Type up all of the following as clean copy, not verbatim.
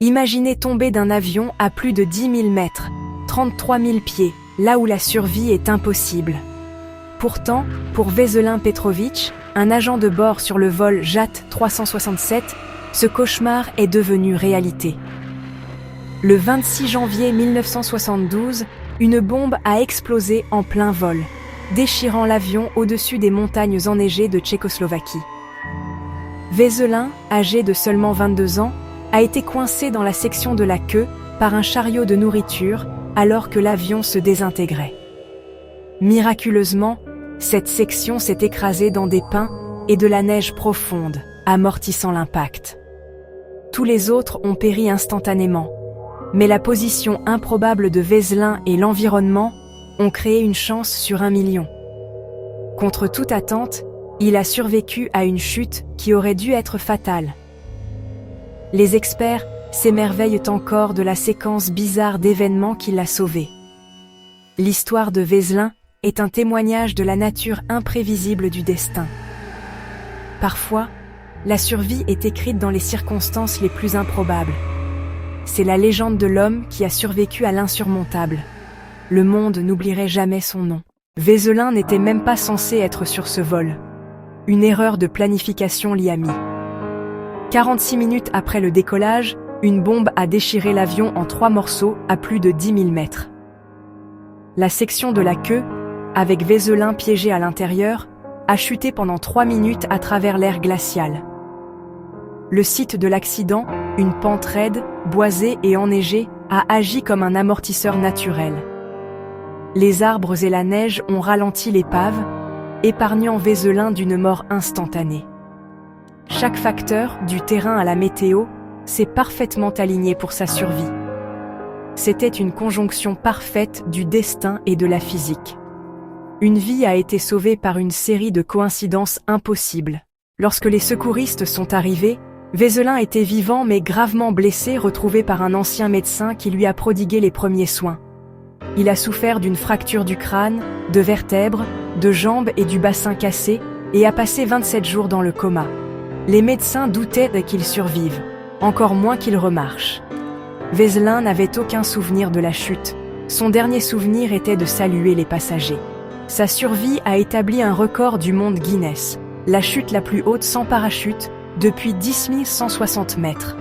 Imaginez tomber d'un avion à plus de 10 000 mètres, 33 000 pieds, là où la survie est impossible. Pourtant, pour Veselin Petrović, un agent de bord sur le vol JAT 367, ce cauchemar est devenu réalité. Le 26 janvier 1972, une bombe a explosé en plein vol, déchirant l'avion au-dessus des montagnes enneigées de Tchécoslovaquie. Veselin, âgé de seulement 22 ans, a été coincé dans la section de la queue par un chariot de nourriture alors que l'avion se désintégrait. Miraculeusement, cette section s'est écrasée dans des pins et de la neige profonde, amortissant l'impact. Tous les autres ont péri instantanément, mais la position improbable de Veselin et l'environnement ont créé une chance sur 1 million. Contre toute attente, il a survécu à une chute qui aurait dû être fatale. Les experts s'émerveillent encore de la séquence bizarre d'événements qui l'a sauvé. L'histoire de Veselin est un témoignage de la nature imprévisible du destin. Parfois, la survie est écrite dans les circonstances les plus improbables. C'est la légende de l'homme qui a survécu à l'insurmontable. Le monde n'oublierait jamais son nom. Veselin n'était même pas censé être sur ce vol. Une erreur de planification l'y a mis. 46 minutes après le décollage, une bombe a déchiré l'avion en 3 morceaux à plus de 10 000 mètres. La section de la queue, avec Veselin piégé à l'intérieur, a chuté pendant 3 minutes à travers l'air glacial. Le site de l'accident, une pente raide, boisée et enneigée, a agi comme un amortisseur naturel. Les arbres et la neige ont ralenti l'épave, épargnant Veselin d'une mort instantanée. Chaque facteur, du terrain à la météo, s'est parfaitement aligné pour sa survie. C'était une conjonction parfaite du destin et de la physique. Une vie a été sauvée par une série de coïncidences impossibles. Lorsque les secouristes sont arrivés, Veselin était vivant mais gravement blessé, retrouvé par un ancien médecin qui lui a prodigué les premiers soins. Il a souffert d'une fracture du crâne, de vertèbres, de jambes et du bassin cassé et a passé 27 jours dans le coma. Les médecins doutaient qu'il survive, encore moins qu'il remarche. Veselin n'avait aucun souvenir de la chute. Son dernier souvenir était de saluer les passagers. Sa survie a établi un record du monde Guinness, la chute la plus haute sans parachute depuis 10 160 mètres.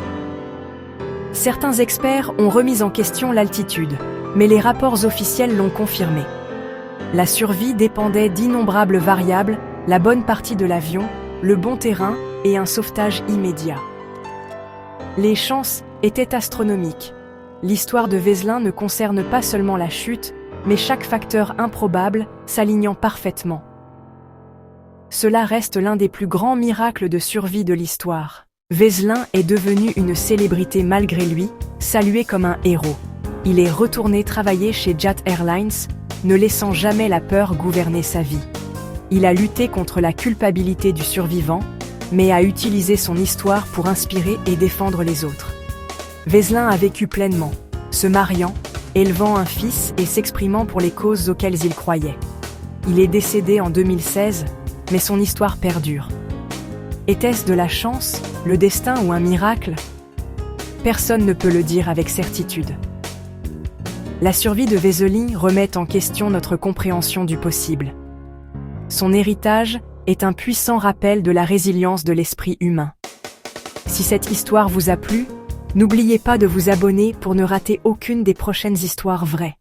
Certains experts ont remis en question l'altitude, mais les rapports officiels l'ont confirmé. La survie dépendait d'innombrables variables, la bonne partie de l'avion, le bon terrain et un sauvetage immédiat. Les chances étaient astronomiques. L'histoire de Veselin ne concerne pas seulement la chute, mais chaque facteur improbable s'alignant parfaitement. Cela reste l'un des plus grands miracles de survie de l'histoire. Veselin est devenu une célébrité malgré lui, salué comme un héros. Il est retourné travailler chez Jet Airlines, ne laissant jamais la peur gouverner sa vie. Il a lutté contre la culpabilité du survivant, mais a utilisé son histoire pour inspirer et défendre les autres. Veselin a vécu pleinement, se mariant, élevant un fils et s'exprimant pour les causes auxquelles il croyait. Il est décédé en 2016, mais son histoire perdure. Était-ce de la chance, le destin ou un miracle? Personne ne peut le dire avec certitude. La survie de Veselin remet en question notre compréhension du possible. Son héritage est un puissant rappel de la résilience de l'esprit humain. Si cette histoire vous a plu, n'oubliez pas de vous abonner pour ne rater aucune des prochaines histoires vraies.